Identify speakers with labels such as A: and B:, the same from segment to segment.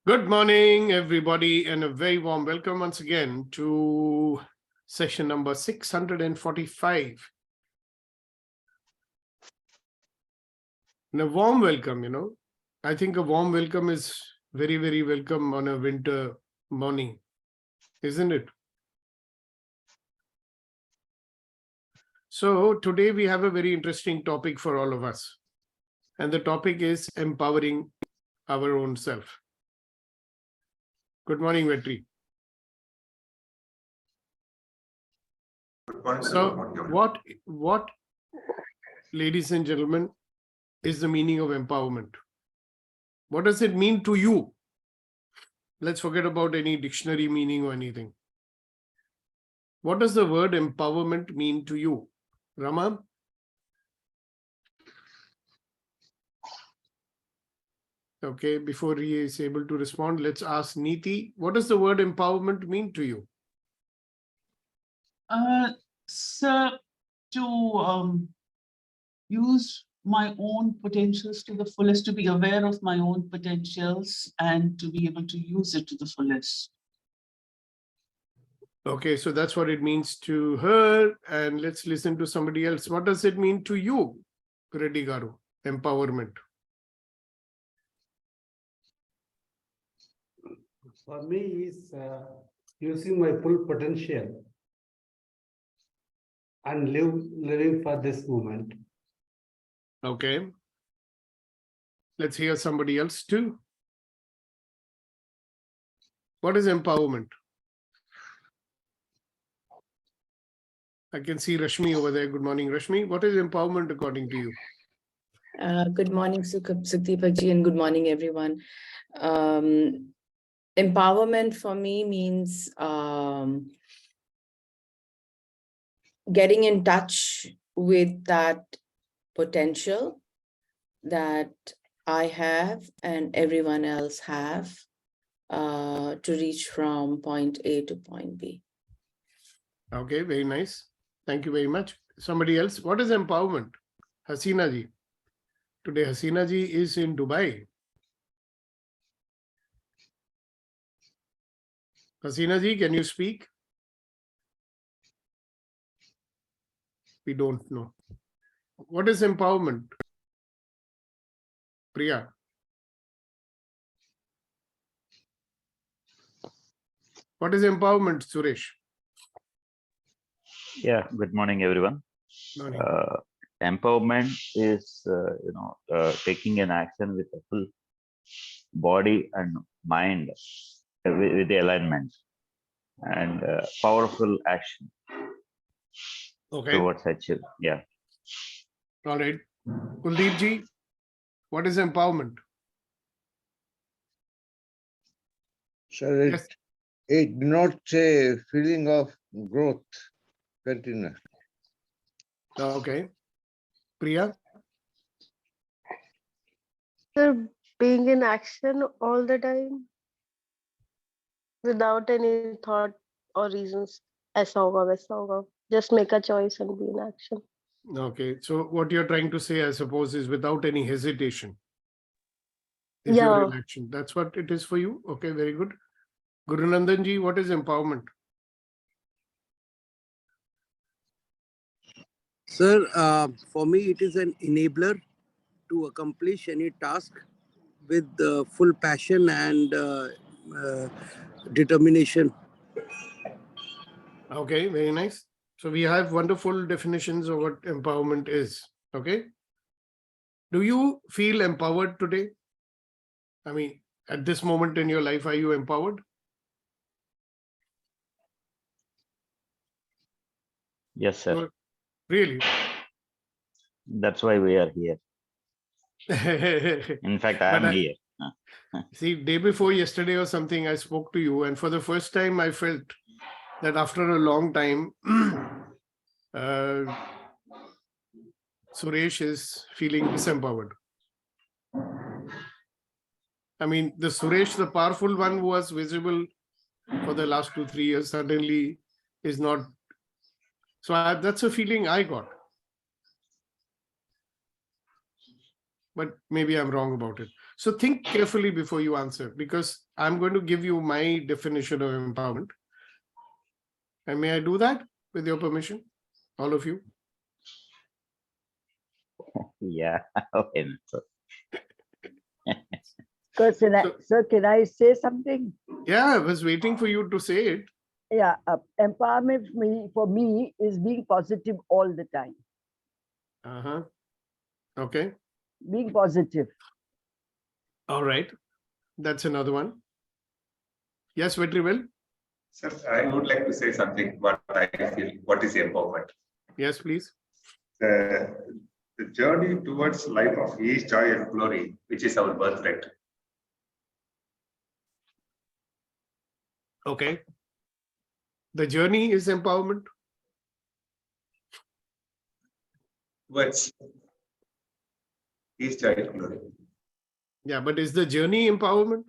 A: Good morning, everybody, and a very warm welcome once again to session number 645. And a warm welcome, I think a warm welcome is very, very welcome on a winter morning, isn't it? So today we have a very interesting topic for all of us. And the topic is empowering our own self. Good morning, Vetri. So what, ladies and gentlemen, is the meaning of empowerment? What does it mean to you? Let's forget about any dictionary meaning or anything. What does the word empowerment mean to you? Rama? Okay, before he is able to respond, let's ask Neeti. What does the word empowerment mean to you?
B: Sir, to use my own potentials to the fullest, to be aware of my own potentials and to be able to use it to the fullest.
A: Okay, so that's what it means to her. And let's listen to somebody else. What does it mean to you, Reddy Garu? Empowerment.
C: For me, is using my full potential and living for this moment.
A: Okay. Let's hear somebody else too. What is empowerment? I can see Rashmi over there. Good morning, Rashmi. What is empowerment according to you?
D: Good morning, Sukhdeepak ji, and good morning, everyone. Empowerment for me means getting in touch with that potential that I have and everyone else have to reach from point A to point B.
A: Okay, very nice. Thank you very much. Somebody else. What is empowerment? Hasina ji. Today, Hasina ji is in Dubai. Hasina ji, can you speak? We don't know. What is empowerment? Priya. What is empowerment, Suresh?
E: Yeah, good morning, everyone.
A: Morning.
E: Empowerment is, taking an action with a full body and mind with the alignment and powerful action
A: Okay.
E: towards achieve. Yeah.
A: All right. Kuldeep ji, what is empowerment?
F: So
A: Yes.
F: it denotes a feeling of growth, continuous.
A: Okay. Priya?
G: Sir, being in action all the time without any thought or reasons. ऐसा होगा, वैसा होगा. Just make a choice and be in action.
A: Okay. So what you're trying to say, I suppose, is without any hesitation. If
G: Yeah.
A: you're in action. That's what it is for you. Okay, very good. Guru Nandan ji, what is empowerment?
H: Sir, for me, it is an enabler to accomplish any task with full passion and determination.
A: Okay, very nice. So we have wonderful definitions of what empowerment is. Okay. Do you feel empowered today? I mean, at this moment in your life, are you empowered?
E: Yes, sir.
A: Or- Really?
E: That's why we are here. In fact, I am here.
A: See, day before yesterday or something, I spoke to you, and for the first time, I felt that after a long time, Suresh is feeling disempowered. I mean, the Suresh, the powerful one who was visible for the last 2-3 years, suddenly is not. So that's a feeling I got. but maybe I'm wrong about it. So think carefully before you answer, because I'm going to give you my definition of empowerment. And may I do that with your permission, all of you?
E: Yeah. Okay. So,
I: Sir, can I say something?
A: Yeah, I was waiting for you to say it.
I: Yeah, empowerment for me is being positive all the time.
A: Uh-huh. Okay.
I: Being positive.
A: All right. That's another one. Yes, very well.
J: Sir, I would like to say something what I feel, what is empowerment.
A: Yes, please.
J: The journey towards life of ease, joy and glory, which is our birthright.
A: Okay. The journey is empowerment.
J: Towards ease, joy and glory.
A: Yeah, but is the journey empowerment?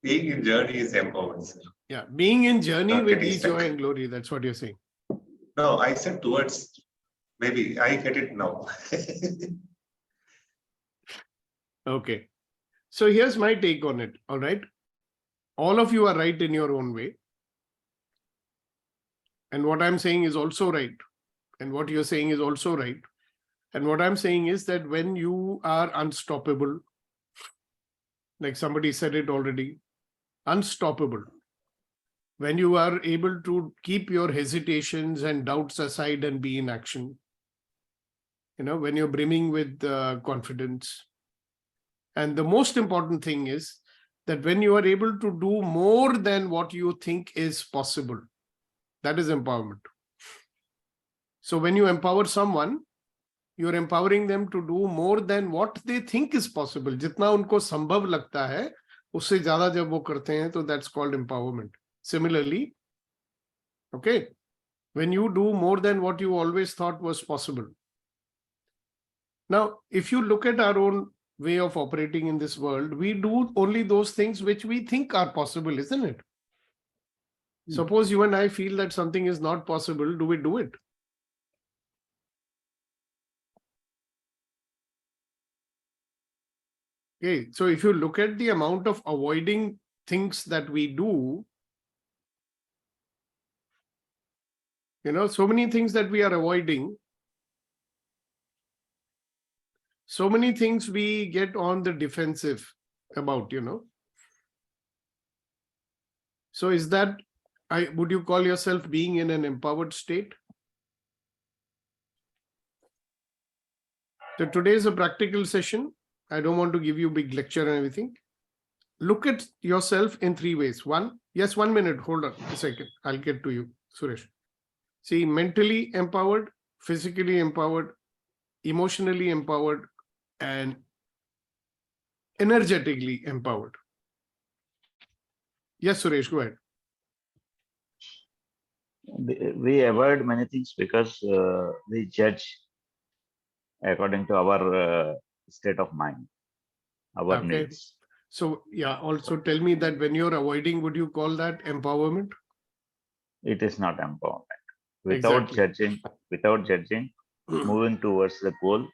J: Being in journey is empowerment, sir.
A: Yeah, being in journey
J: Not
A: with
J: getting
A: ease, joy
J: stuck.
A: and glory. That's what you're saying.
J: No, I said towards, maybe I get it now.
A: Okay. So here's my take on it. All right. All of you are right in your own way. And what I'm saying is also right. And what you're saying is also right. And what I'm saying is that when you are unstoppable, like somebody said it already, unstoppable, when you are able to keep your hesitations and doubts aside and be in action, when you're brimming with confidence. And the most important thing is that when you are able to do more than what you think is possible, that is empowerment. So when you empower someone, you're empowering them to do more than what they think is possible. जितना उनको संभव लगता है, उससे ज़्यादा जब वो करते हैं, तो that's called empowerment. Similarly, okay, when you do more than what you always thought was possible. Now, if you look at our own way of operating in this world, we do only those things which we think are possible, isn't it? Suppose you and I feel that something is not possible, do we do it? Okay, so if you look at the amount of avoiding things that we do, so many things that we are avoiding, so many things we get on the defensive about, So is that, would you call yourself being in an empowered state? So today is a practical session. I don't want to give you a big lecture and everything. Look at yourself in 3 ways. 1 minute, hold on a second. I'll get to you, Suresh. See, mentally empowered, physically empowered, emotionally empowered, and energetically empowered. Yes, Suresh, go ahead.
E: we avoid many things because we judge according to our state of mind, our
A: Okay.
E: needs.
A: So, yeah, also tell me that when you're avoiding, would you call that empowerment?
E: It is not empowerment. Without judging, moving towards the goal,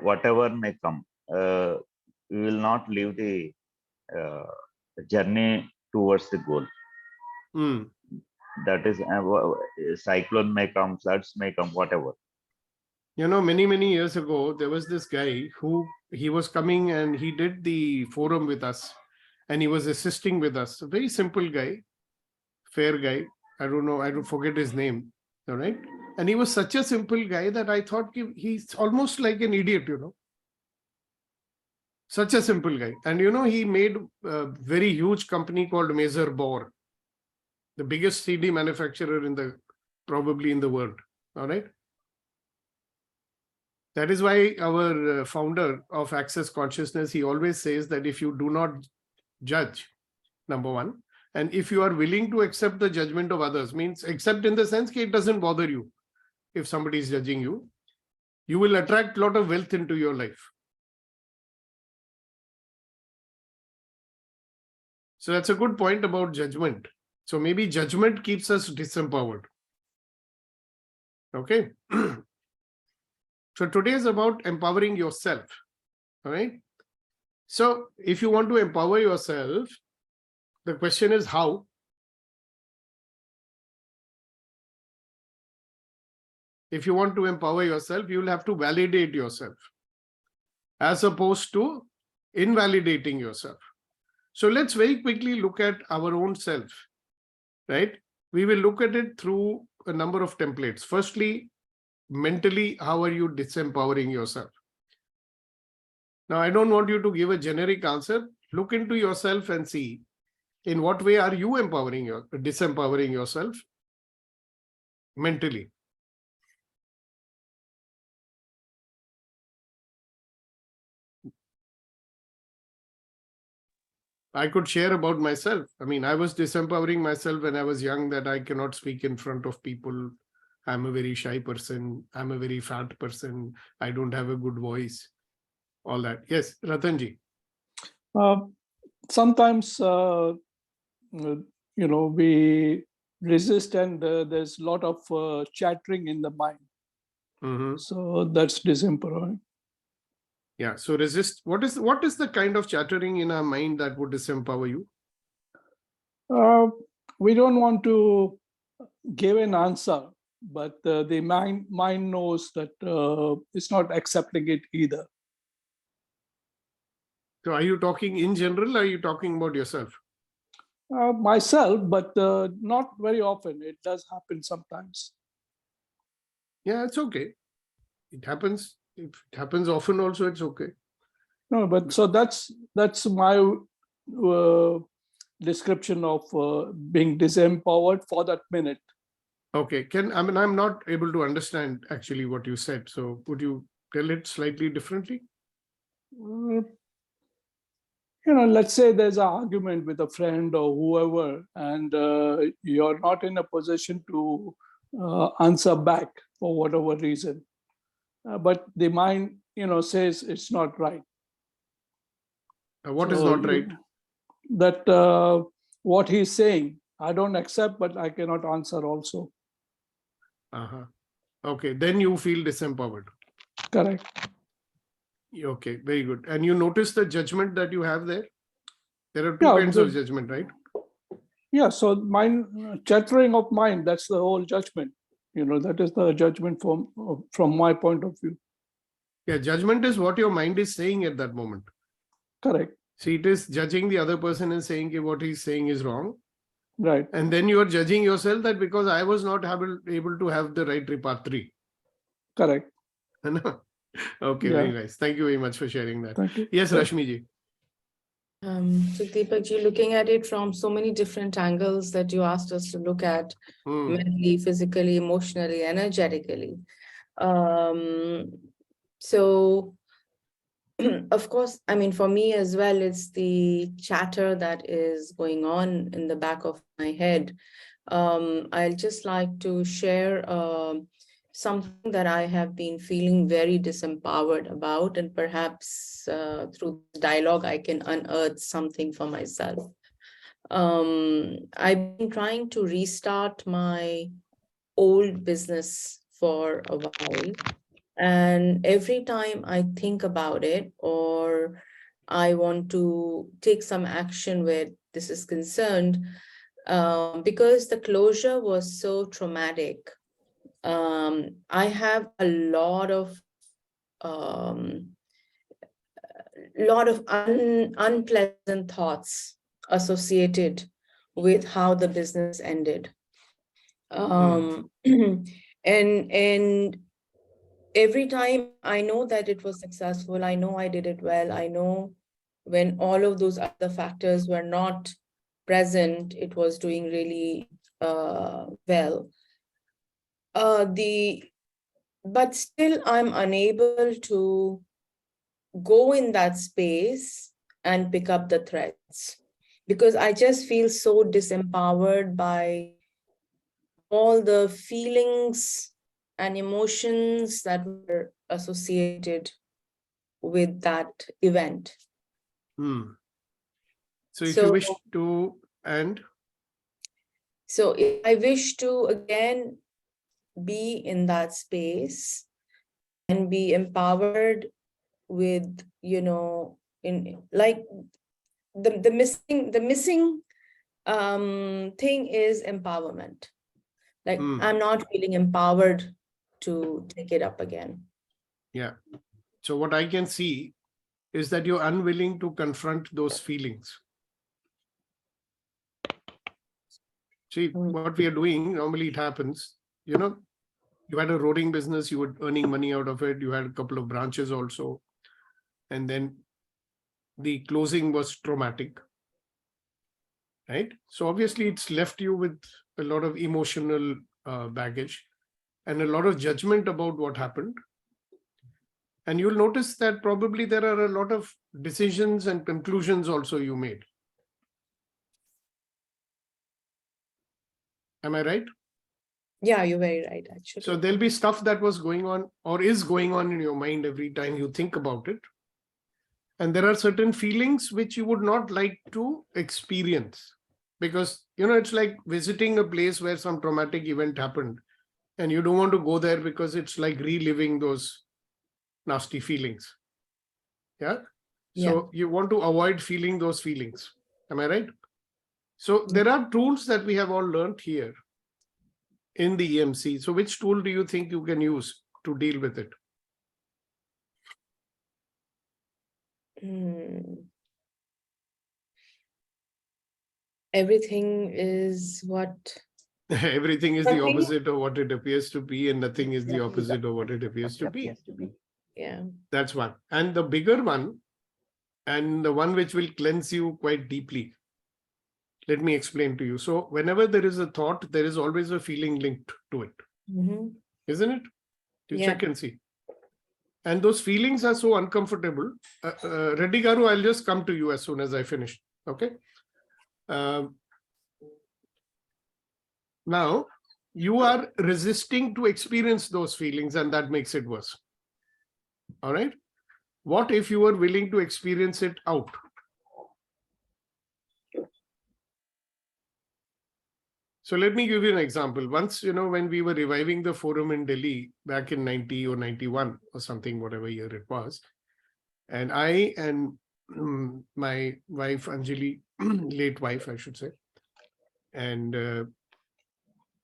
E: whatever may come, we will not leave the journey towards the goal. That is, cyclone may come, floods may come, whatever.
A: Many, many years ago, there was this guy who he was coming and he did the forum with us and he was assisting with us. A very simple guy, fair guy. I don't know, I don't forget his name. All right. And he was such a simple guy that I thought he's almost like an idiot, Such a simple guy. And, he made a very huge company called Mazer Bohr, the biggest CD manufacturer probably in the world. All right. That is why our founder of Access Consciousness, he always says that if you do not judge, number one, and if you are willing to accept the judgment of others, means accept in the sense that it doesn't bother you if somebody is judging you, you will attract a lot of wealth into your life. So that's a good point about judgment. So maybe judgment keeps us disempowered. Okay. So today is about empowering yourself. All right. So if you want to empower yourself, the question is how? If you want to empower yourself, you will have to validate yourself as opposed to invalidating yourself. So let's very quickly look at our own self, right? We will look at it through a number of templates. Firstly, mentally, how are you disempowering yourself? Now, I don't want you to give a generic answer. Look into yourself and see in what way are you disempowering yourself mentally. I could share about myself. I mean, I was disempowering myself when I was young that I cannot speak in front of people. I'm a very shy person. I'm a very fat person. I don't have a good voice. All that. Yes, Ratanji.
K: Sometimes, we resist and there's a lot of chattering in the mind.
A: Mhm.
K: So that's disempowering.
A: Yeah. So resist. What is the kind of chattering in our mind that would disempower you?
K: We don't want to give an answer, but the mind knows that it's not accepting it either.
A: So are you talking in general or are you talking about yourself?
K: Myself, but not very often. It does happen sometimes.
A: Yeah, it's okay. It happens. If it happens often also, it's okay.
K: No, but so that's my description of being disempowered for that minute.
A: Okay. I'm not able to understand actually what you said. So would you tell it slightly differently?
K: Let's say there's an argument with a friend or whoever, and you're not in a position to answer back for whatever reason. But the mind, says it's not right.
A: What is not right?
K: That what he's saying, I don't accept, but I cannot answer also.
A: Uh-huh. Okay. Then you feel disempowered.
K: Correct.
A: Okay. Very good. And you notice the judgment that you have there? There are two
K: Yeah,
A: kinds of judgment, right?
K: Yeah. So mind, chattering of mind, that's the whole judgment. That is the judgment from my point of view.
A: Yeah. Judgment is what your mind is saying at that moment.
K: Correct.
A: See, it is judging the other person and saying what he's saying is wrong.
K: Right.
A: And then you are judging yourself that because I was not able to have the right repertory.
K: Correct.
A: Okay,
K: Yeah.
A: very nice. Thank you very much for sharing that.
K: Thank you.
A: Yes, Rashmi ji.
D: So Deepak ji, looking at it from so many different angles that you asked us to look at, mentally, physically, emotionally, energetically. So of course, I mean, for me as well, it's the chatter that is going on in the back of my head. I'll just like to share something that I have been feeling very disempowered about, and perhaps through dialogue, I can unearth something for myself. I've been trying to restart my old business for a while. And every time I think about it, or I want to take some action where this is concerned, because the closure was so traumatic, I have a lot of unpleasant thoughts associated with how the business ended. And every time I know that it was successful, I know I did it well, I know when all of those other factors were not present, it was doing really well. But still I'm unable to go in that space and pick up the threads, because I just feel so disempowered by all the feelings and emotions that were associated with that event.
A: So if you wish to end.
D: So if I wish to again be in that space, and be empowered with, you know, in like the missing thing is empowerment. Like I'm not feeling empowered to take it up again.
A: Yeah. So what I can see is that you're unwilling to confront those feelings. See, what we are doing, normally it happens, you know, you had a roading business, you were earning money out of it, you had a couple of branches also, and then the closing was traumatic, right? So obviously it's left you with a lot of emotional baggage and a lot of judgment about what happened. And you'll notice that probably there are a lot of decisions and conclusions also you made. Am I right?
D: Yeah, you're very right, actually.
A: So there'll be stuff that was going on or is going on in your mind every time you think about it. And there are certain feelings which you would not like to experience because, you know, it's like visiting a place where some traumatic event happened and you don't want to go there because it's like reliving those nasty feelings. Yeah. So you want to avoid feeling those feelings. Am I right? So there are tools that we have all learned here in the EMC. So which tool do you think you can use to deal with it?
D: Everything is what?
A: Everything is the opposite of what it appears to be, and nothing is the opposite of what it appears to be.
D: Yeah.
A: That's one. And the bigger one, and the one which will cleanse you quite deeply. Let me explain to you. So whenever there is a thought, there is always a feeling linked to it. Isn't it? You check and see. And those feelings are so uncomfortable. Reddy Garu, I'll just come to you as soon as I finish. Okay. Now, you are resisting to experience those feelings, and that makes it worse. All right. What if you were willing to experience it out? So let me give you an example. Once, you know, when we were reviving the forum in Delhi back in 90 or 91 or something, whatever year it was, and I and my wife, Anjali, late wife, I should say, and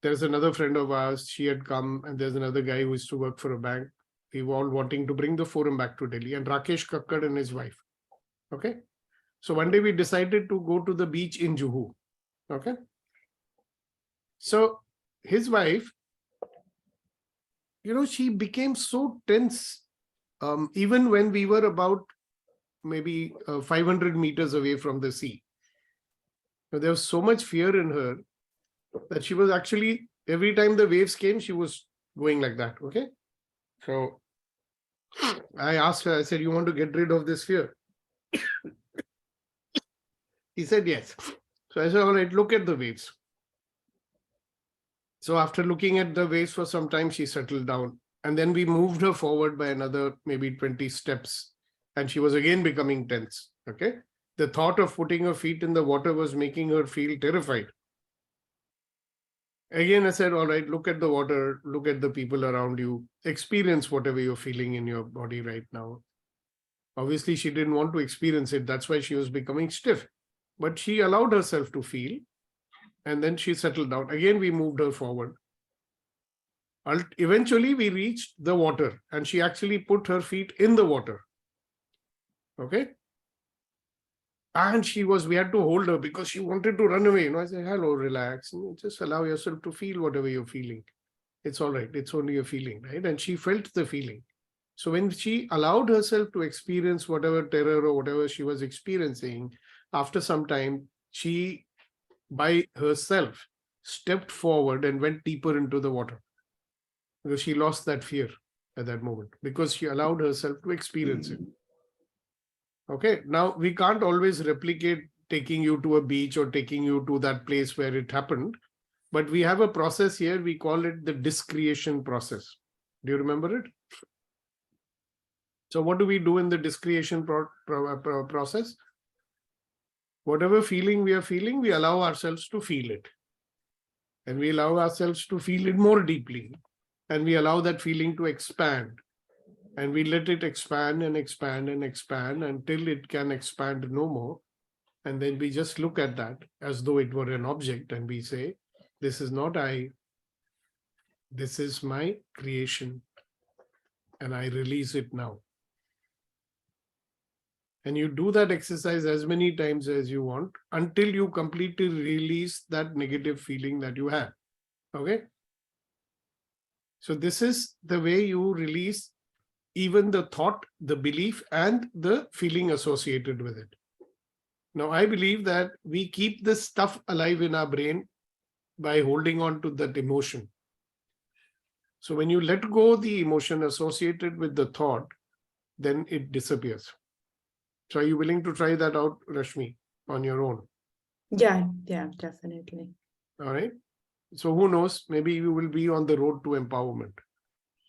A: there's another friend of ours, she had come, and there's another guy who used to work for a bank. We were all wanting to bring the forum back to Delhi, and Rakesh Kakkad and his wife. Okay. So one day we decided to go to the beach in Juhu. Okay. So his wife, you know, she became so tense, even when we were about maybe 500 meters away from the sea. So there was so much fear in her that she was actually, every time the waves came, she was going like that. Okay. So I asked her, I said, you want to get rid of this fear? He said, yes. So I said, all right, look at the waves. So after looking at the waves for some time, she settled down. And then we moved her forward by another maybe 20 steps. And she was again becoming tense. Okay. The thought of putting her feet in the water was making her feel terrified. Again, I said, all right, look at the water, look at the people around you, experience whatever you're feeling in your body right now. Obviously, she didn't want to experience it. That's why she was becoming stiff. But she allowed herself to feel. And then she settled down. Again, we moved her forward. Eventually, we reached the water. And she actually put her feet in the water. Okay. And we had to hold her because she wanted to run away. You know, I said, hello, relax. Just allow yourself to feel whatever you're feeling. It's all right. It's only a feeling, right? And she felt the feeling. So when she allowed herself to experience whatever terror or whatever she was experiencing, after some time, she, by herself, stepped forward and went deeper into the water. Because she lost that fear at that moment. Because she allowed herself to experience it. Okay, now we can't always replicate taking you to a beach or taking you to that place where it happened, but we have a process here, we call it the discretion process. Do you remember it? So what do we do in the discretion process? Whatever feeling we are feeling, we allow ourselves to feel it. And we allow ourselves to feel it more deeply. And we allow that feeling to expand. And we let it expand and expand and expand until it can expand no more. And then we just look at that as though it were an object and we say, this is not I, this is my creation, and I release it now. And you do that exercise as many times as you want until you completely release that negative feeling that you have. Okay? So this is the way you release even the thought, the belief, and the feeling associated with it. Now, I believe that we keep this stuff alive in our brain by holding on to that emotion. So when you let go the emotion associated with the thought, then it disappears. So are you willing to try that out, Rashmi, on your own?
D: Yeah, definitely.
A: All right. So who knows, maybe you will be on the road to empowerment.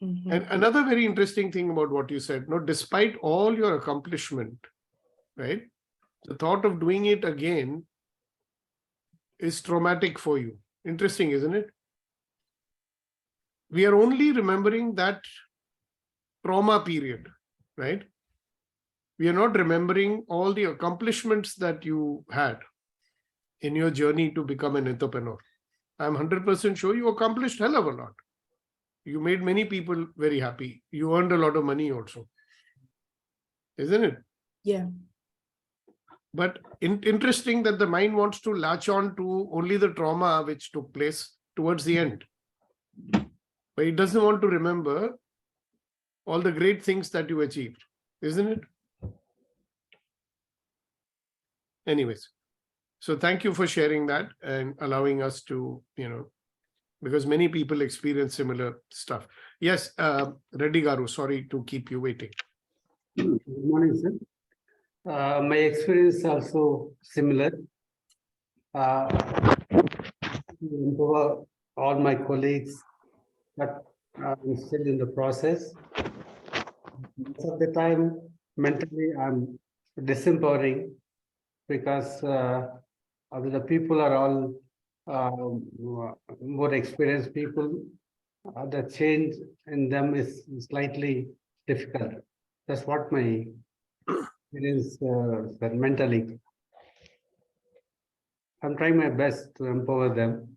D: Mhm.
A: And another very interesting thing about what you said, no, despite all your accomplishment, right, the thought of doing it again is traumatic for you. Interesting, isn't it? We are only remembering that trauma period, right? We are not remembering all the accomplishments that you had in your journey to become an entrepreneur. I'm 100% sure you accomplished hell of a lot. You made many people very happy. You earned a lot of money also. Isn't it?
D: Yeah.
A: But interesting that the mind wants to latch on to only the trauma which took place towards the end. But it doesn't want to remember all the great things that you achieved. Isn't it? Anyways, so thank you for sharing that and allowing us to, because many people experience similar stuff. Yes, Reddy Garu, sorry to keep you waiting.
C: Good morning, sir. My experience also similar. To empower all my colleagues, but I'm still in the process. Most of the time, mentally, I'm disempowering because the people are all more experienced people. The change in them is slightly difficult. That's what my experience mentally. I'm trying my best to empower them.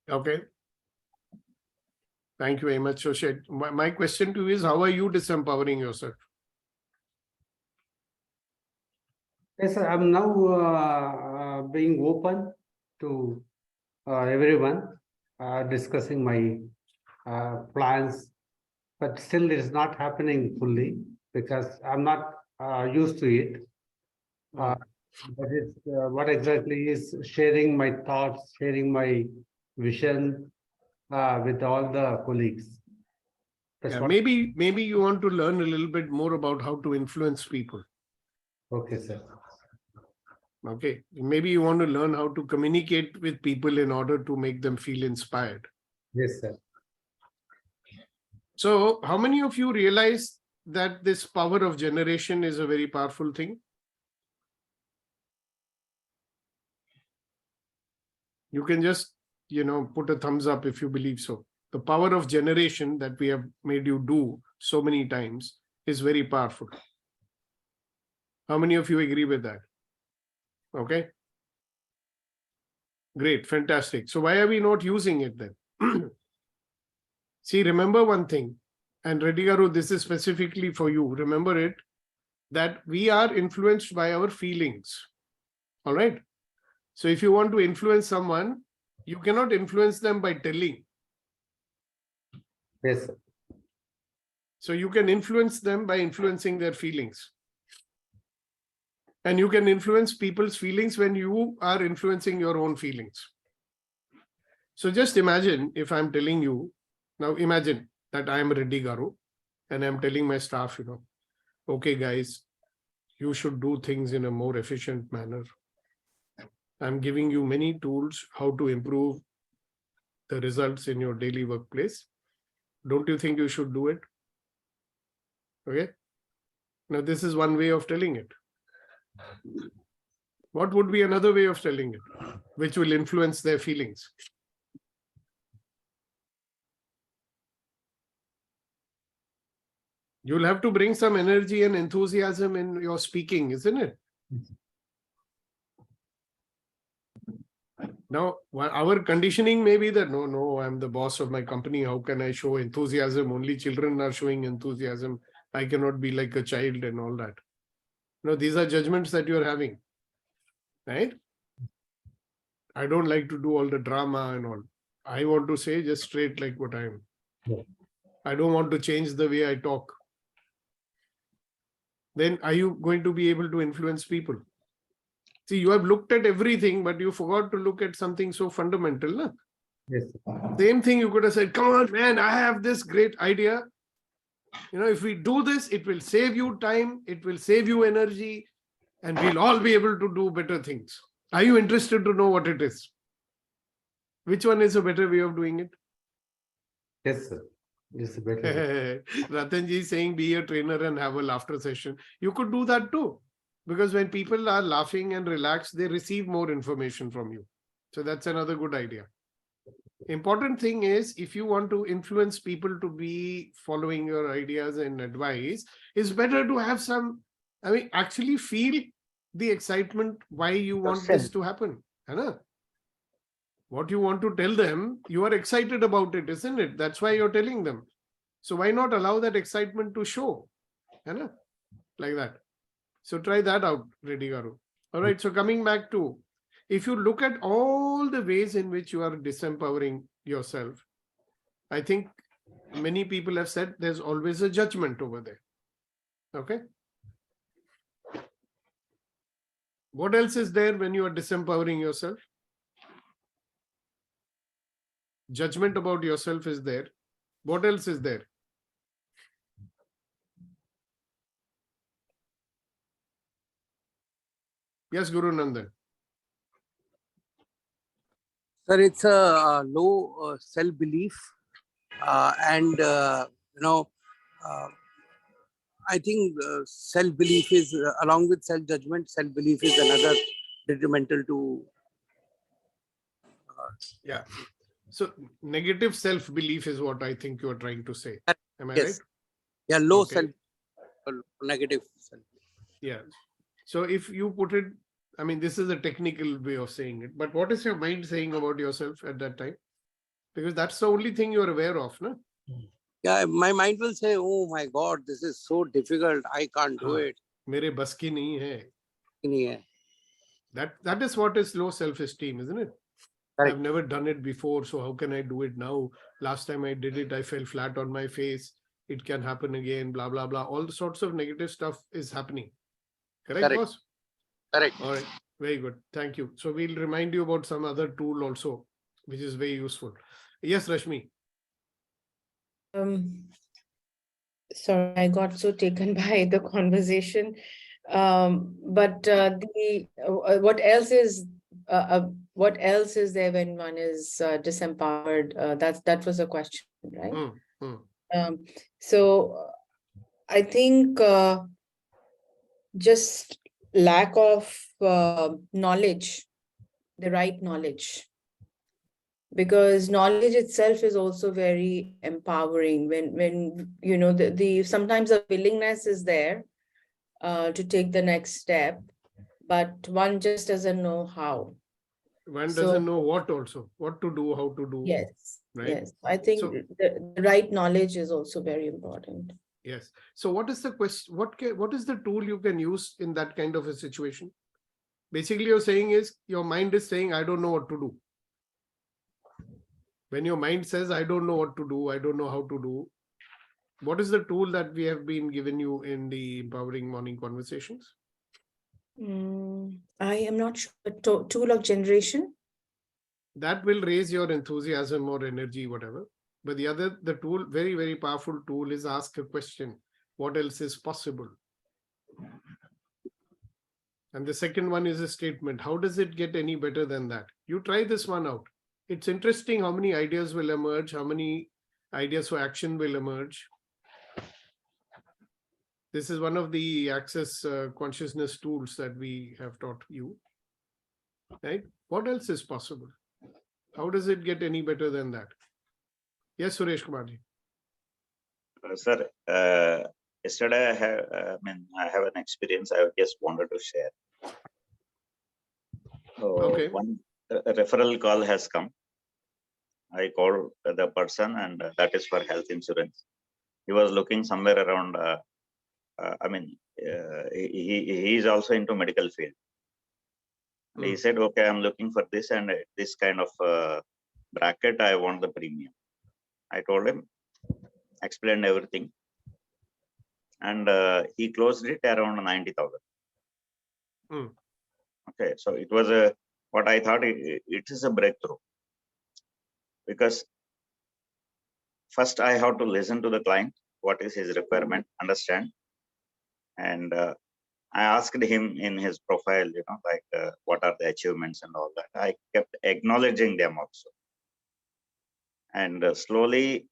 A: Okay. Thank you very much, Shoshet. My question to you is, how are you disempowering yourself?
C: Yes, sir, I'm now being open to everyone, discussing my plans, but still it is not happening fully because I'm not used to it. But it's what exactly is sharing my thoughts, sharing my vision with all the colleagues. That's
A: Yeah,
C: what.
A: maybe you want to learn a little bit more about how to influence people.
C: Okay, sir.
A: Okay, maybe you want to learn how to communicate with people in order to make them feel inspired.
C: Yes, sir.
A: So how many of you realize that this power of generation is a very powerful thing? You can just, put a thumbs up if you believe so. The power of generation that we have made you do so many times is very powerful. How many of you agree with that? Okay. Great, fantastic. So why are we not using it then? See, remember one thing, and Reddy Garu, this is specifically for you. Remember it, that we are influenced by our feelings. All right. So if you want to influence someone, you cannot influence them by telling.
C: Yes, sir.
A: So you can influence them by influencing their feelings. And you can influence people's feelings when you are influencing your own feelings. So just imagine if I'm telling you, now imagine that I am Reddy Garu and I'm telling my staff, okay, guys, you should do things in a more efficient manner. I'm giving you many tools how to improve the results in your daily workplace. Don't you think you should do it? Okay. Now, this is one way of telling it. What would be another way of telling it, which will influence their feelings? You'll have to bring some energy and enthusiasm in your speaking, isn't it? Now, our conditioning may be that, no, I'm the boss of my company. How can I show enthusiasm? Only children are showing enthusiasm. I cannot be like a child and all that. No, these are judgments that you're having, right? I don't like to do all the drama and all. I want to say just straight like what I am.
C: Yeah.
A: I don't want to change the way I talk. Then are you going to be able to influence people? See, you have looked at everything, but you forgot to look at something so fundamental. No?
C: Yes.
A: Same thing you could have said, come on, man, I have this great idea. If we do this, it will save you time, it will save you energy, and we'll all be able to do better things. Are you interested to know what it is? Which one is a better way of doing it?
C: Yes, sir. It's better.
A: Ratanji is saying be a trainer and have a laughter session. You could do that too. Because when people are laughing and relaxed, they receive more information from you. So that's another good idea. Important thing is, if you want to influence people to be following your ideas and advice, it's better to have some, actually feel the excitement why you want this to happen. What you want to tell them, you are excited about it, isn't it? That's why you're telling them. So why not allow that excitement to show? Like that. So try that out, Reddy Garu. All right. So coming back to, if you look at all the ways in which you are disempowering yourself, I think many people have said there's always a judgment over there. Okay. What else is there when you are disempowering yourself? Judgment about yourself is there. What else is there? Yes, Guru Nandan.
H: Sir, it's a low self-belief and I think self-belief is along with self-judgment, self-belief is another detrimental to
A: Yeah. So negative self-belief is what I think you are trying to say. Am I
H: yes.
A: right?
H: Yeah, low
A: Okay.
H: self, negative self.
A: Yeah. So if you put it, this is a technical way of saying it, but what is your mind saying about yourself at that time? Because that's the only thing you're aware of, no?
H: Yeah, my mind will say, oh my God, this is so difficult. I can't do it.
A: Mere bas ki nahi hai.
H: Nahi hai.
A: That is what is low self-esteem, isn't it?
H: Correct.
A: I've never done it before, so how can I do it now? Last time I did it, I fell flat on my face. It can happen again, blah, blah, blah. All sorts of negative stuff is happening. Correct, boss?
H: Correct.
A: All right. Very good. Thank you. So we'll remind you about some other tool also, which is very useful. Yes, Rashmi.
D: Sorry, I got so taken by the conversation. But what else is there when one is disempowered? That was a question, right? So I think just lack of knowledge, the right knowledge. Because knowledge itself is also very empowering when sometimes the willingness is there to take the next step, but one just doesn't know how.
A: One doesn't know what also, what to do, how to do.
D: Yes,
A: right?
D: yes. I think the right knowledge is also very important.
A: Yes. So what is the question? What is the tool you can use in that kind of a situation? Basically, you're saying is your mind is saying, I don't know what to do. When your mind says, I don't know what to do, I don't know how to do, what is the tool that we have been given you in the Empowering Morning Conversations?
D: I am not sure. Tool of generation?
A: That will raise your enthusiasm or energy, whatever. But the tool, very, very powerful tool is ask a question. What else is possible? And the second one is a statement. How does it get any better than that? You try this one out. It's interesting how many ideas will emerge, how many ideas for action will emerge. This is one of the Access consciousness tools that we have taught you. Right? What else is possible? How does it get any better than that? Yes, Suresh Kumarji.
E: Sir, Yesterday, I have an experience I just wanted to share. So
A: Okay.
E: one referral call has come. I called the person, and that is for health insurance. He was looking somewhere around. He is also into medical field. And he said, "Okay, I'm looking for this and this kind of bracket. I want the premium." I told him, explained everything, and he closed it around 90,000.
A: Hmm.
E: Okay, so it was what I thought it is a breakthrough, because first I have to listen to the client, what is his requirement, understand, and I asked him in his profile, what are the achievements and all that. I kept acknowledging them also, and slowly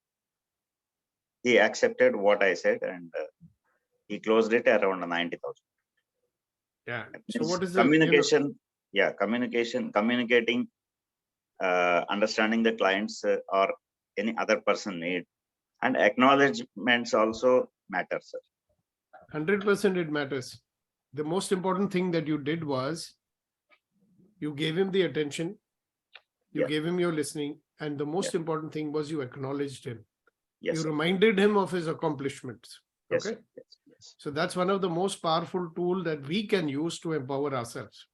E: he accepted what I said, and he closed it around 90,000.
A: Yeah. So what is
E: communication? Yeah, communicating, understanding the clients or any other person need, and acknowledgements also matter, sir.
A: 100% it matters. The most important thing that you did was you gave him the attention, you
E: Yeah.
A: gave him your listening, and the most important thing was you acknowledged him.
E: Yes,
A: You
E: sir.
A: reminded him of his accomplishments.
E: Yes,
A: Okay.
E: sir. Yes.
A: So that's one of the most powerful tools that we can use to empower ourselves.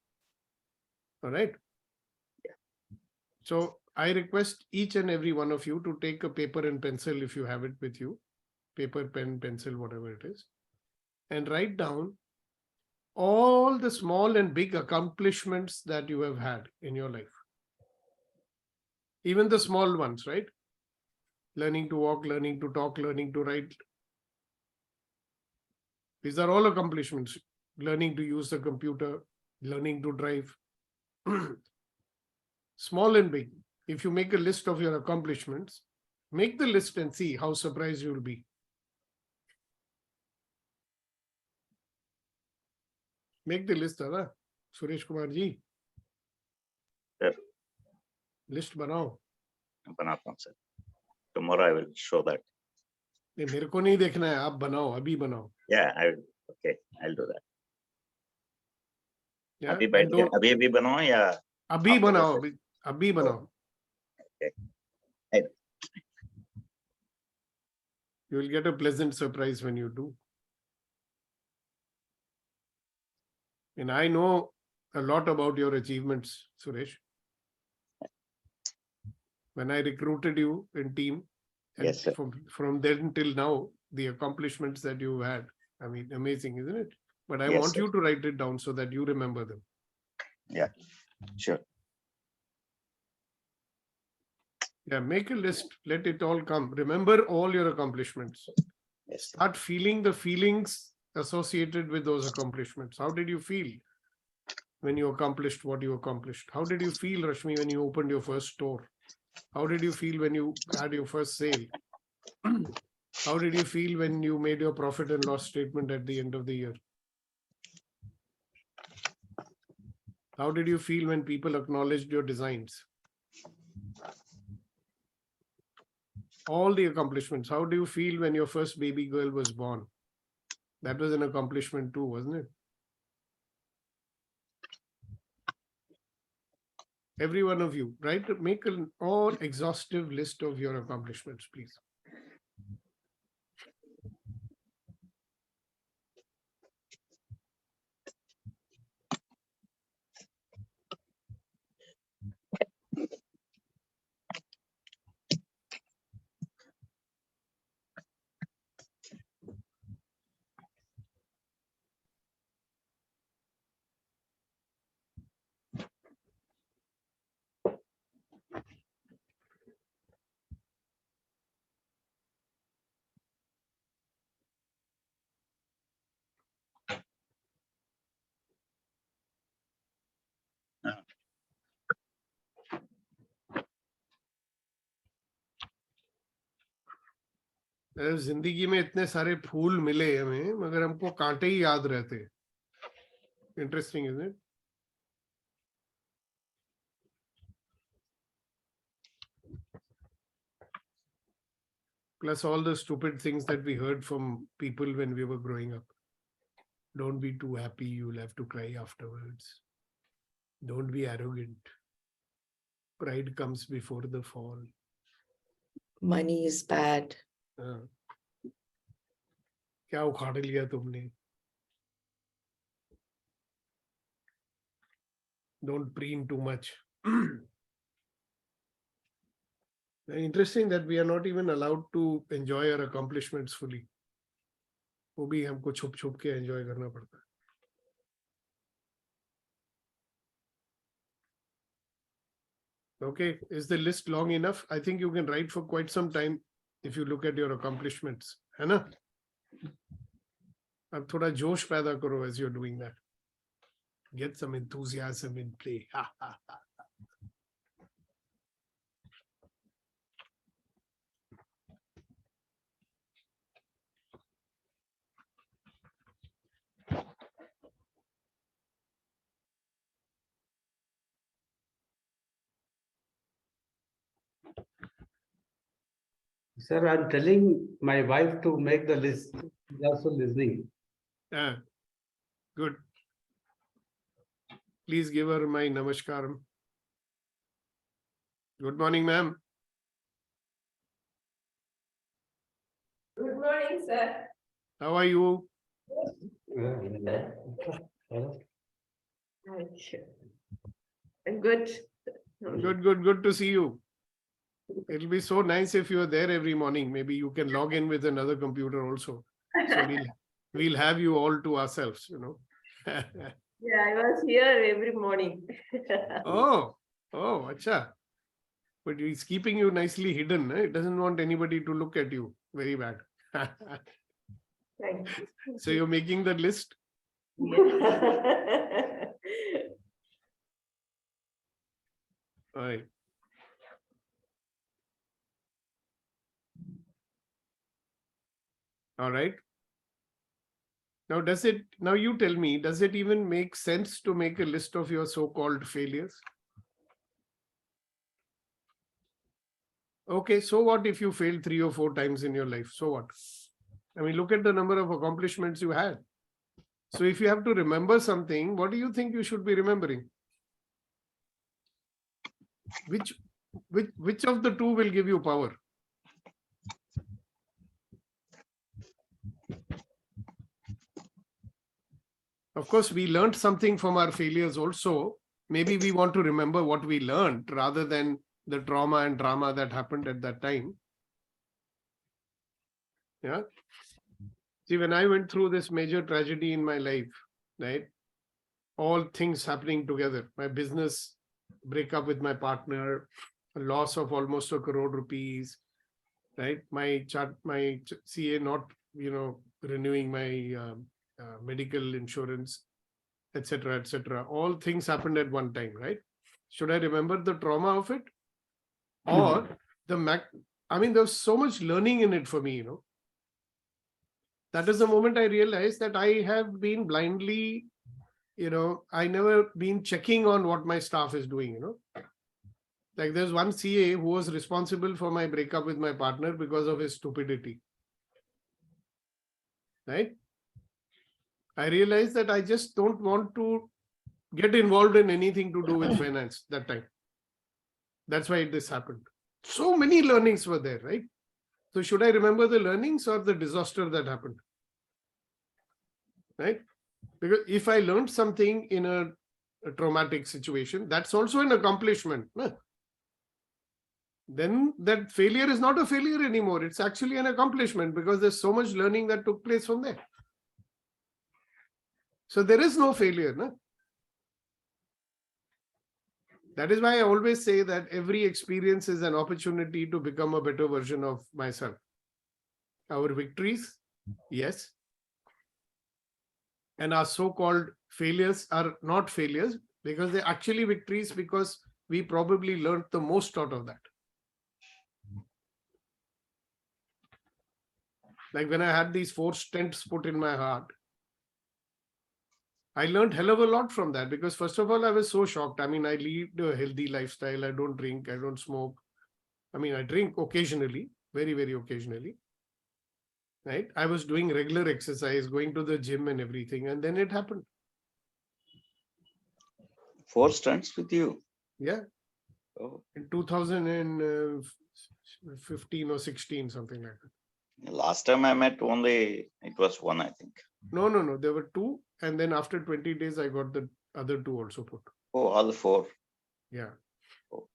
A: All right. So I request each and every one of you to take a paper and pencil if you have it with you, paper, pen, pencil, whatever it is, and write down all the small and big accomplishments that you have had in your life. Even the small ones, right? Learning to walk, learning to talk, learning to write. These are all accomplishments. Learning to use the computer, learning to drive. Small and big. If you make a list of your accomplishments, make the list and see how surprised you will be. Make the list, Dada. Suresh Kumar ji.
E: Sir.
A: List banao.
E: Banata, sir. Tomorrow I will show that.
A: नहीं मेरे को नहीं देखना है, आप बनाओ, अभी बनाओ.
E: Yeah, I will. Okay, I'll do that.
A: Yeah,
E: अभी बैठ के अभी बनाओ या
A: अभी
E: after
A: बनाओ,
E: the
A: अभी बनाओ.
E: Okay.
A: You will get a pleasant surprise when you do. And I know a lot about your achievements, Suresh. When I recruited you in team, and
E: Yes, sir.
A: from then till now, the accomplishments that you had, I mean, amazing, isn't it? But I
E: Yes,
A: want
E: sir.
A: you to write it down so that you remember them.
E: Yeah, sure.
A: Yeah, make a list, let it all come. Remember all your accomplishments.
E: Yes.
A: Start feeling the feelings associated with those accomplishments. How did you feel when you accomplished what you accomplished? How did you feel, Rashmi, when you opened your first store? How did you feel when you had your first sale? How did you feel when you made your profit and loss statement at the end of the year? How did you feel when people acknowledged your designs? All the accomplishments. How do you feel when your first baby girl was born? That was an accomplishment too, wasn't it? Every one of you, right? Make an all exhaustive list of your accomplishments, please. जिंदगी में इतने सारे फूल मिले हमें, मगर हमको कांटे ही याद रहते. Interesting, isn't it? plus all the stupid things that we heard from people when we were growing up. Don't be too happy, you'll have to cry afterwards. Don't be arrogant. Pride comes before the fall.
D: Money is bad.
A: हाँ. क्या उखाड़ लिया तुमने? Don't preen too much. Interesting that we are not even allowed to enjoy our accomplishments fully. वो भी हमको छुप छुप के enjoy करना पड़ता है. Okay, is the list long enough? I think you can write for quite some time if you look at your accomplishments, है ना? अब थोड़ा जोश पैदा करो as you're doing that. Get some enthusiasm in play. Ha, ha, ha.
C: Sir, I'm telling my wife to make the list. She's also listening.
A: Ah, good. Please give her my namaskaram. Good morning, ma'am.
L: Good morning, sir.
A: How are you?
L: Good.
A: Good to see you. It'll be so nice if you're there every morning. Maybe you can log in with another computer also. So we'll have you all to ourselves, you know.
L: Yeah, I was here every morning.
A: Oh, acha. But he's keeping you nicely hidden. Eh? It doesn't want anybody to look at you. Very bad.
L: Thank you.
A: So you're making the list? All right. All right. Now you tell me, does it even make sense to make a list of your so-called failures? Okay, so what if you failed 3 or 4 times in your life? So what? I mean, look at the number of accomplishments you had. So if you have to remember something, what do you think you should be remembering? Which of the two will give you power? Of course, we learned something from our failures also. Maybe we want to remember what we learned rather than the trauma and drama that happened at that time. Yeah. See, when I went through this major tragedy in my life, right? All things happening together, my business breakup with my partner, a loss of almost 1 crore rupees, right? My CA not, renewing my medical insurance, etc., etc. All things happened at one time, right? Should I remember the trauma of it? Or there's so much learning in it for me, That is the moment I realized that I have been blindly, I never been checking on what my staff is doing, Like there's one CA who was responsible for my breakup with my partner because of his stupidity. Right? I realized that I just don't want to get involved in anything to do with finance that time. That's why this happened. So many learnings were there, right? So should I remember the learnings or the disaster that happened? Right? Because if I learned something in a traumatic situation, that's also an accomplishment. Then that failure is not a failure anymore. It's actually an accomplishment because there's so much learning that took place from there. So there is no failure. No? That is why I always say that every experience is an opportunity to become a better version of myself. Our victories, yes. And our so-called failures are not failures because they're actually victories because we probably learned the most out of that. Like when I had these 4 stents put in my heart, I learned hell of a lot from that because first of all, I was so shocked. I mean, I lead a healthy lifestyle. I don't drink, I don't smoke. I mean, I drink occasionally, very, very occasionally. Right? I was doing regular exercise, going to the gym and everything, and then it happened.
E: 4 stunts with you.
A: Yeah.
E: Oh,
A: In 2015 or 16, something like that.
E: last time I met only, it was 1, I think.
A: No, no, no. There were 2. And then after 20 days, I got the other 2 also put.
E: Oh, all 4.
A: Yeah.
E: Oh.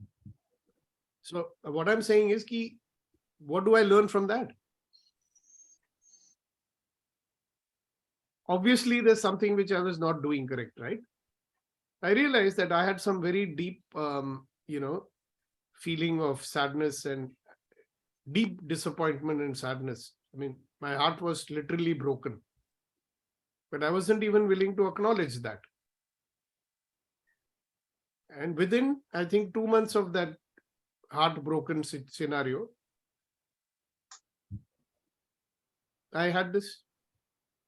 A: So what I'm saying is, what do I learn from that? Obviously, there's something which I was not doing correct, right? I realized that I had some very deep, feeling of sadness and deep disappointment and sadness. I mean, my heart was literally broken, but I wasn't even willing to acknowledge that. And within, I think, 2 months of that heartbroken scenario, I had this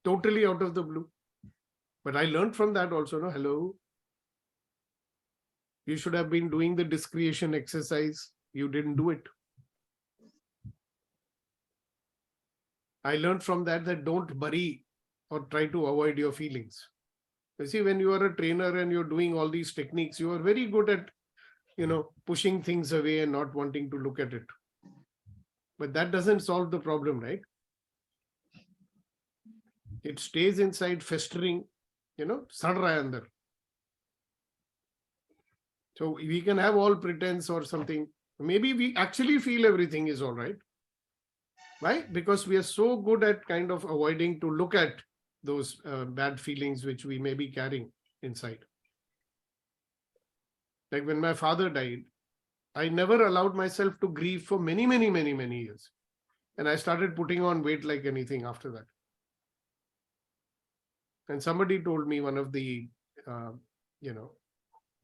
A: totally out of the blue. But I learned from that also, no, hello. You should have been doing the discretion exercise. You didn't do it. I learned from that don't bury or try to avoid your feelings. You see, when you are a trainer and you're doing all these techniques, you are very good at, pushing things away and not wanting to look at it. But that doesn't solve the problem, right? It stays inside, festering, sad raha hai andar. So we can have all pretense or something. Maybe we actually feel everything is all right. Why? Because we are so good at kind of avoiding to look at those bad feelings which we may be carrying inside. Like when my father died, I never allowed myself to grieve for many, many, many, many years. And I started putting on weight like anything after that. And somebody told me, one of the,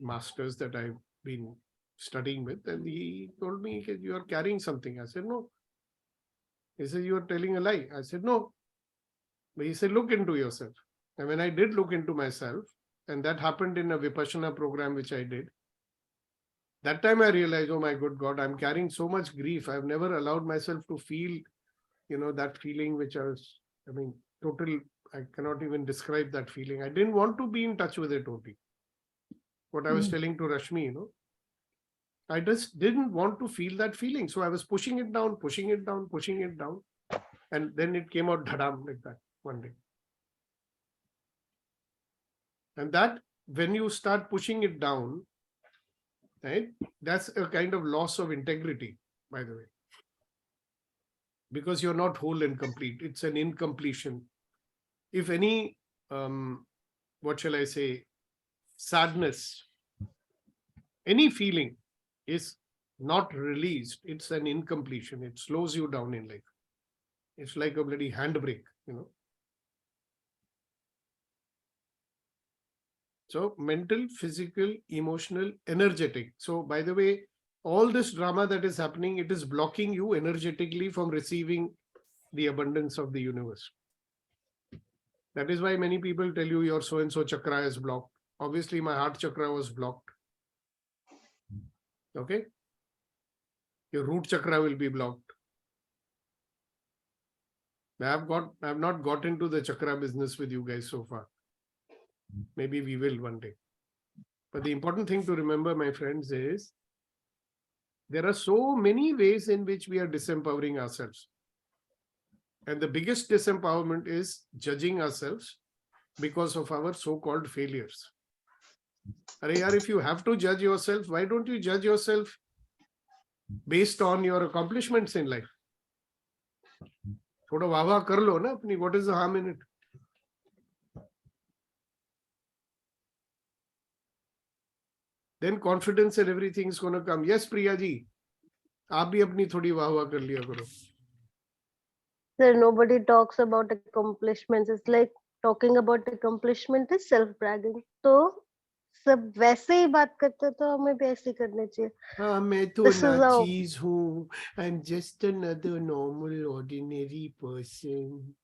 A: masters that I've been studying with, and he told me, you are carrying something. I said, no. He said, you are telling a lie. I said, no. But he said, look into yourself. And when I did look into myself, and that happened in a Vipassana program which I did, that time I realized, oh my good God, I'm carrying so much grief. I've never allowed myself to feel, that feeling which I was, total, I cannot even describe that feeling. I didn't want to be in touch with it only. What I was telling to Rashmi, I just didn't want to feel that feeling. So I was pushing it down, pushing it down, pushing it down. And then it came out dhadam like that one day. And that, when you start pushing it down, right, that's a kind of loss of integrity, by the way. Because you're not whole and complete. It's an incompletion. If any, what shall I say, sadness, any feeling is not released, it's an incompletion. It slows you down in life. It's like a bloody handbrake, So mental, physical, emotional, energetic. So by the way, all this drama that is happening, it is blocking you energetically from receiving the abundance of the universe. That is why many people tell you your so-and-so chakra is blocked. Obviously, my heart chakra was blocked. Okay? Your root chakra will be blocked. I've not got into the chakra business with you guys so far. Maybe we will one day. But the important thing to remember, my friends, is there are so many ways in which we are disempowering ourselves. And the biggest disempowerment is judging ourselves because of our so-called failures. If you have to judge yourself, why don't you judge yourself based on your accomplishments in life? Thoda वाह कर लो ना अपनी. What is the harm in it? Then confidence and everything is going to come. Yes, Priya ji, आप भी अपनी थोड़ी वाह कर लिया करो.
G: Sir, nobody talks about accomplishments. It's like talking about accomplishment is self-bragging. तो सब वैसे ही बात करते हैं, तो हमें भी ऐसे ही करने चाहिए.
A: हाँ, मैं तो ना चीज हूँ. I'm just another normal, ordinary person.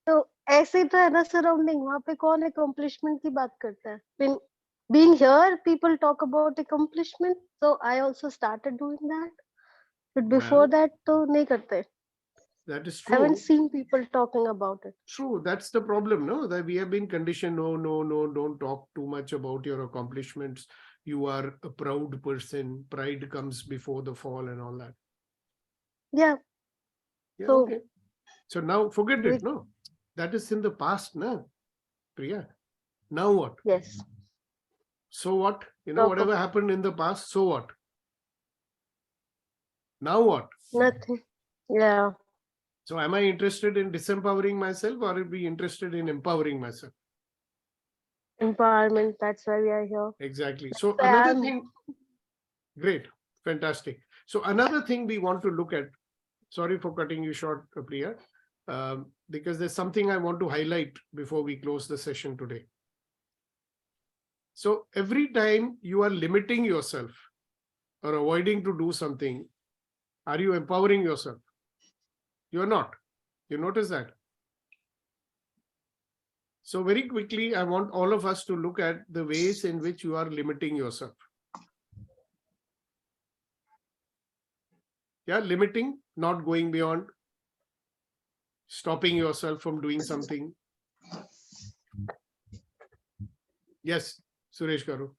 G: तो ऐसे ही तो है ना सराउंडिंग. वहाँ पे कौन accomplishment की बात करता है? Being here, people talk about accomplishment. So I also started doing that. But before that, तो नहीं करते.
A: That is
G: I haven't
A: true.
G: seen people talking about it.
A: True. That's the problem, no? That we have been conditioned. No, no, no, don't talk too much about your accomplishments. You are a proud person. Pride comes before the fall and all that.
G: Yeah.
A: Yeah,
G: So
A: okay. So now forget
G: we,
A: it, no? That is in the past, no, Priya. Now what?
G: yes,
A: So what?
G: talk
A: Whatever happened in the past, so what? Now what?
G: nothing. Yeah.
A: So am I interested in disempowering myself or be interested in empowering myself?
G: Empowerment. That's why we are here.
A: Exactly. So
G: So
A: another
G: I'm
A: thing, great, fantastic. So another thing we want to look at, sorry for cutting you short, Priya, because there's something I want to highlight before we close the session today. So every time you are limiting yourself or avoiding to do something, are you empowering yourself? You're not. You notice that? So very quickly, I want all of us to look at the ways in which you are limiting yourself. Yeah, limiting, not going beyond, stopping yourself from doing something. Yes, Suresh Garu.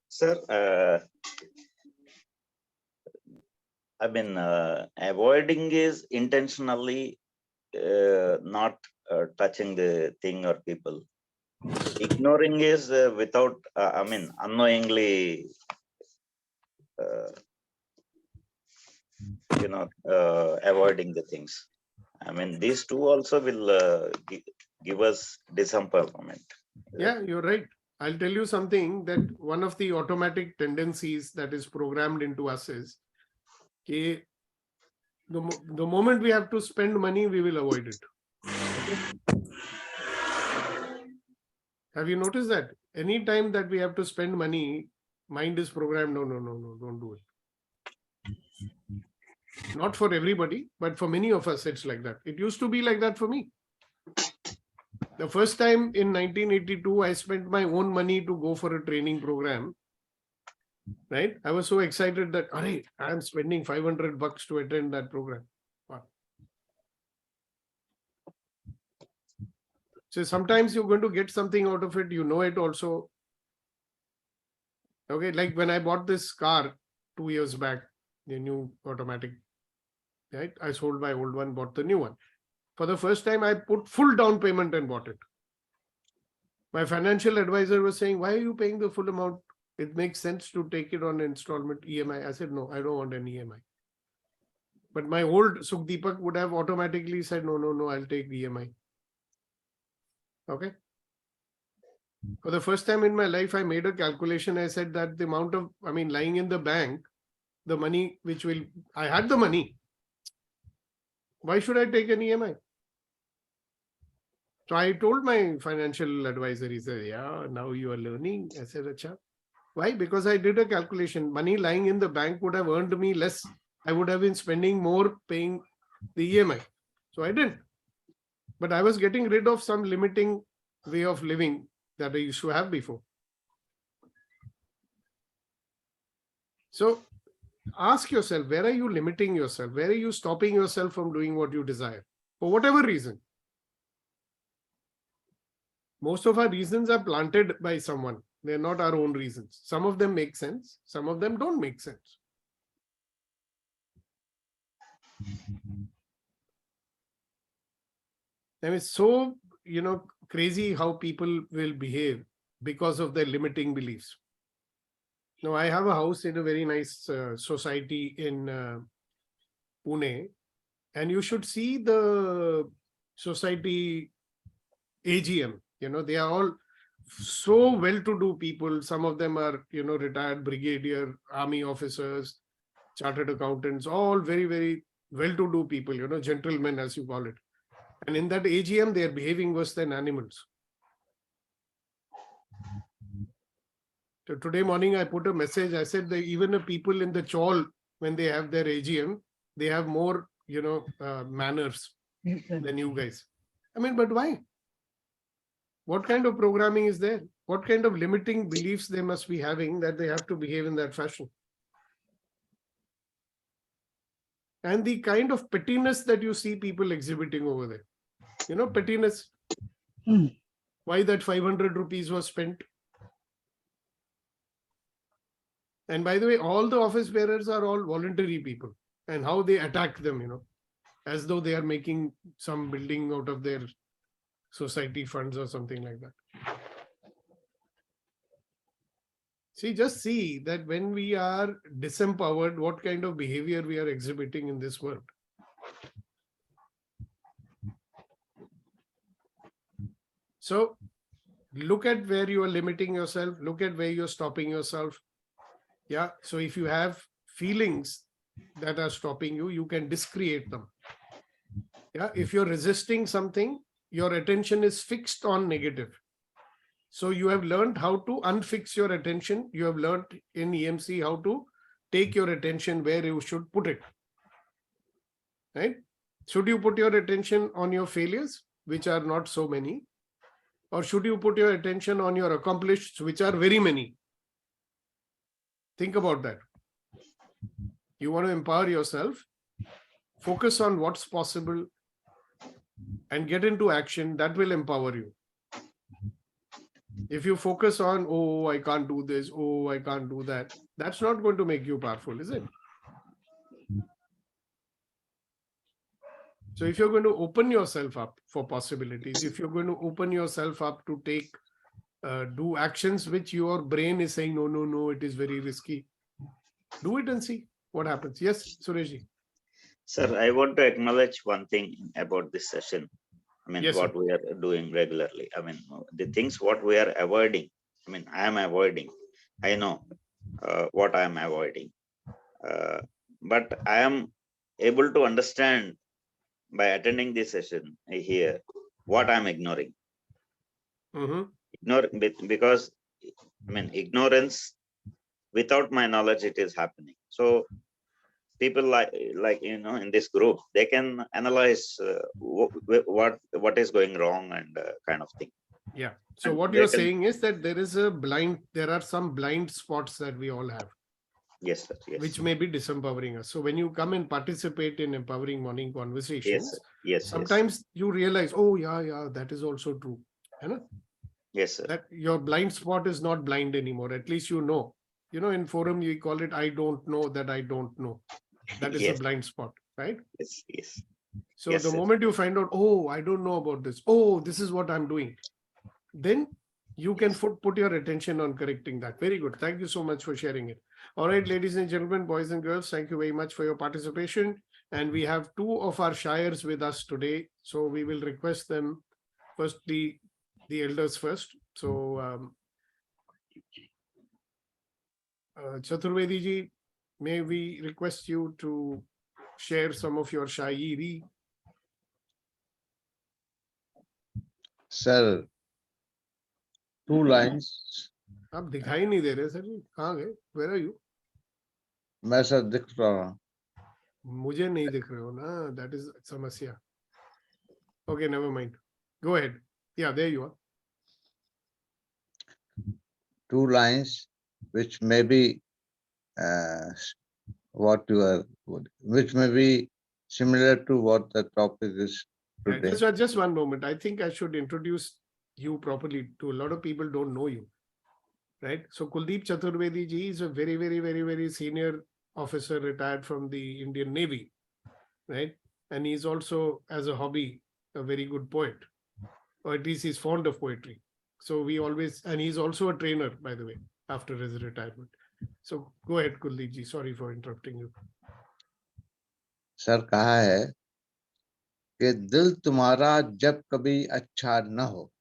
E: Sir, I mean, avoiding is intentionally not touching the thing or people. Ignoring is without, unknowingly, avoiding the things. I mean, these two also will give us disempowerment.
A: Yeah, you're right. I'll tell you something that one of the automatic tendencies that is programmed into us is okay, the moment we have to spend money, we will avoid it. Have you noticed that? Any time that we have to spend money, mind is programmed, no, no, no, no, don't do it. Not for everybody, but for many of us, it's like that. It used to be like that for me. The first time in 1982, I spent my own money to go for a training program. Right? I was so excited that, I'm spending $500 to attend that program. Wow. So sometimes you're going to get something out of it, it also. Okay, like when I bought this car 2 years back, the new automatic, right? I sold my old one, bought the new one. For the first time, I put full down payment and bought it. My financial advisor was saying, why are you paying the full amount? It makes sense to take it on installment EMI. I said, no, I don't want an EMI. But my old Sukhdeepak would have automatically said, no, no, no, I'll take EMI. Okay. For the first time in my life, I made a calculation. I said that the amount of, lying in the bank, the money I had the money. Why should I take an EMI? So I told my financial advisor, he said, yeah, now you are learning. I said, Acha. Why? Because I did a calculation. Money lying in the bank would have earned me less. I would have been spending more paying the EMI. So I didn't. But I was getting rid of some limiting way of living that I used to have before. So ask yourself, where are you limiting yourself? Where are you stopping yourself from doing what you desire? For whatever reason. Most of our reasons are planted by someone. They're not our own reasons. Some of them make sense. Some of them don't make sense. It's so, crazy how people will behave because of their limiting beliefs. Now, I have a house in a very nice society in Pune, and you should see the society AGM. They are all so well-to-do people. Some of them are, retired brigadier, army officers, chartered accountants, all very, very well-to-do people, gentlemen, as you call it. And in that AGM, they are behaving worse than animals. So today morning, I put a message. I said that even the people in the chawl, when they have their AGM, they have more, manners than you guys. But why? What kind of programming is there? What kind of limiting beliefs they must be having that they have to behave in that fashion? and the kind of pettiness that you see people exhibiting over there. You know, pettiness. Why that 500 rupees was spent. And by the way, all the office bearers are all voluntary people, and how they attack them, you know, as though they are making some building out of their society funds or something like that. See, just see that when we are disempowered, what kind of behavior we are exhibiting in this world. So look at where you are limiting yourself, look at where you're stopping yourself. Yeah, so if you have feelings that are stopping you, you can discreate them. Yeah, if you're resisting something, your attention is fixed on negative. So you have learned how to unfix your attention. You have learned in EMC how to take your attention where you should put it. Right? Should you put your attention on your failures, which are not so many? Or should you put your attention on your accomplished, which are very many? Think about that. You want to empower yourself, focus on what's possible, and get into action. That will empower you. If you focus on, oh, I can't do this, oh, I can't do that, that's not going to make you powerful, is it? So if you're going to open yourself up for possibilities, if you're going to open yourself up to take, do actions which your brain is saying, no, no, no, it is very risky, do it and see what happens. Yes, Sureshji.
E: Sir, I want to acknowledge one thing about this session. I mean,
A: Yes,
E: what
A: sir.
E: we are doing regularly. I mean, the things what we are avoiding. I mean, I am avoiding. I know what I am avoiding. But I am able to understand by attending this session here what I am ignoring. Because, I mean, ignorance, without my knowledge, it is happening. So people like you know, in this group, they can analyze what is going wrong and kind of thing.
A: Yeah. So
E: And
A: what
E: they
A: you're
E: can-
A: saying is that there are some blind spots that we all have,
E: Yes, sir. Yes.
A: which may be disempowering us. So when you come and participate in empowering morning conversations,
E: Yes, sir. Yes.
A: sometimes you realize, oh yeah, that is also true.
E: Yes, sir.
A: That your blind spot is not blind anymore. At least you know. You know, in forum we call it, I don't know that I don't know. That is
E: Yes.
A: a blind spot, right?
E: Yes. Yes.
A: So
E: Yes,
A: the
E: sir.
A: moment you find out, oh, I don't know about this, oh, this is what I'm doing, then you can put your attention on correcting that. Very good. Thank you so much for sharing it. All right, ladies and gentlemen, boys and girls, thank you very much for your participation. And we have two of our shires with us today. So we will request them first, the elders first. So Chaturvedi ji, may we request you to share some of your shairi?
F: Sir, 2 lines.
A: आप दिखाई नहीं दे रहे sir जी, कहाँ गए? Where are you?
F: मैं sir दिख रहा हूँ.
A: मुझे नहीं दिख रहे हो ना, that is समस्या. Okay, never mind. Go ahead. Yeah, there you are.
F: 2 lines, which may be which may be similar to what the topic is
A: Yeah,
F: today.
A: just one moment. I think I should introduce you properly. To a lot of people don't know you, right? So Kuldeep Chaturvedi ji is a very, very, very, very senior officer retired from the Indian Navy, right? And he's also, as a hobby, a very good poet, or at least he's fond of poetry. So and he's also a trainer, by the way, after his retirement. So go ahead, Kuldeep ji. Sorry for interrupting you.
F: Sir कहा है कि दिल तुम्हारा जब कभी अच्छा न हो,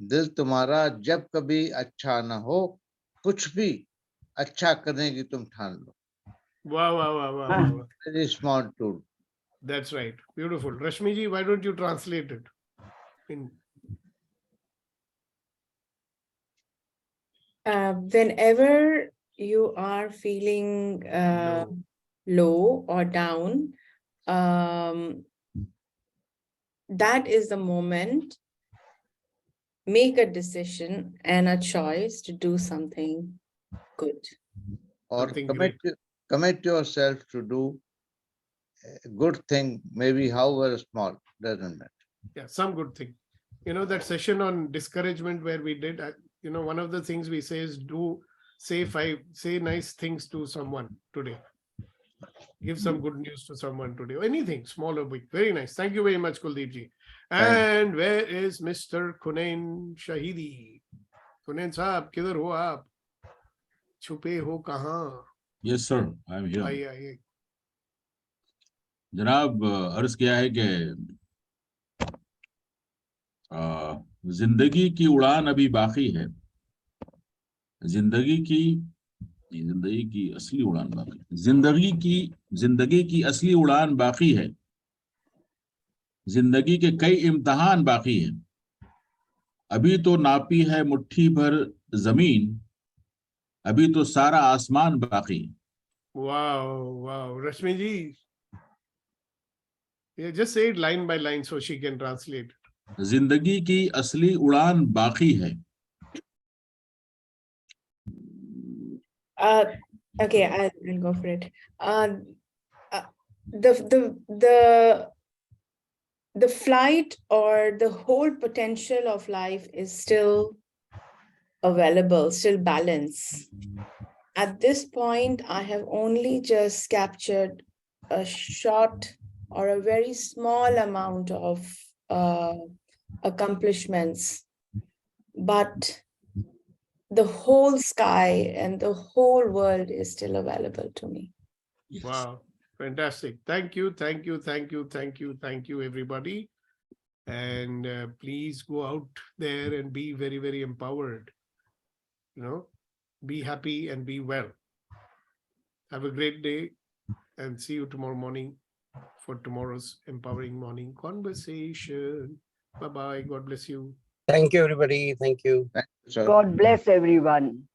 F: दिल तुम्हारा जब कभी अच्छा न हो, कुछ भी अच्छा करने की तुम ठान लो.
A: Wow.
F: Very small tool.
A: That's right. Beautiful. Rashmi ji, why don't you translate it?
D: Whenever you are feeling low or down, that is the moment. Make a decision and a choice to do something good.
F: Or commit yourself to do good thing, maybe however small, doesn't matter.
A: Yeah, some good thing. You know, that session on discouragement where we did, you know, one of the things we say is say nice things to someone today. Give some good news to someone today. Anything, small or big. Very nice. Thank you very much, Kuldeep ji. And where is Mr. Kunain Shahidi? Kunain Saab, kidhar ho aap? Chupe ho kahan?
M: Yes, sir. I am here.
A: आइए.
M: जनाब अर्ज किया है कि जिंदगी की उड़ान अभी बाकी है. जिंदगी की असली उड़ान बाकी. जिंदगी की असली उड़ान बाकी है. जिंदगी के कई इम्तिहान बाकी हैं. अभी तो नापी है मुट्ठी भर जमीन, अभी तो सारा आसमान बाकी है.
A: Wow. Rashmi ji. Yeah, just say it line by line so she can translate.
M: जिंदगी की असली उड़ान बाकी है.
D: Okay, I'll go for it. The flight or the whole potential of life is still available, still balanced. At this point, I have only just captured a short or a very small amount of accomplishments, but the whole sky and the whole world is still available to me.
A: Wow, fantastic. Thank you, everybody. And please go out there and be very, very empowered. You know, be happy and be well. Have a great day and see you tomorrow morning for tomorrow's empowering morning conversation. Bye-bye. God bless you.
H: Thank you, everybody. Thank you.
F: Thank you, sir.
I: God bless everyone.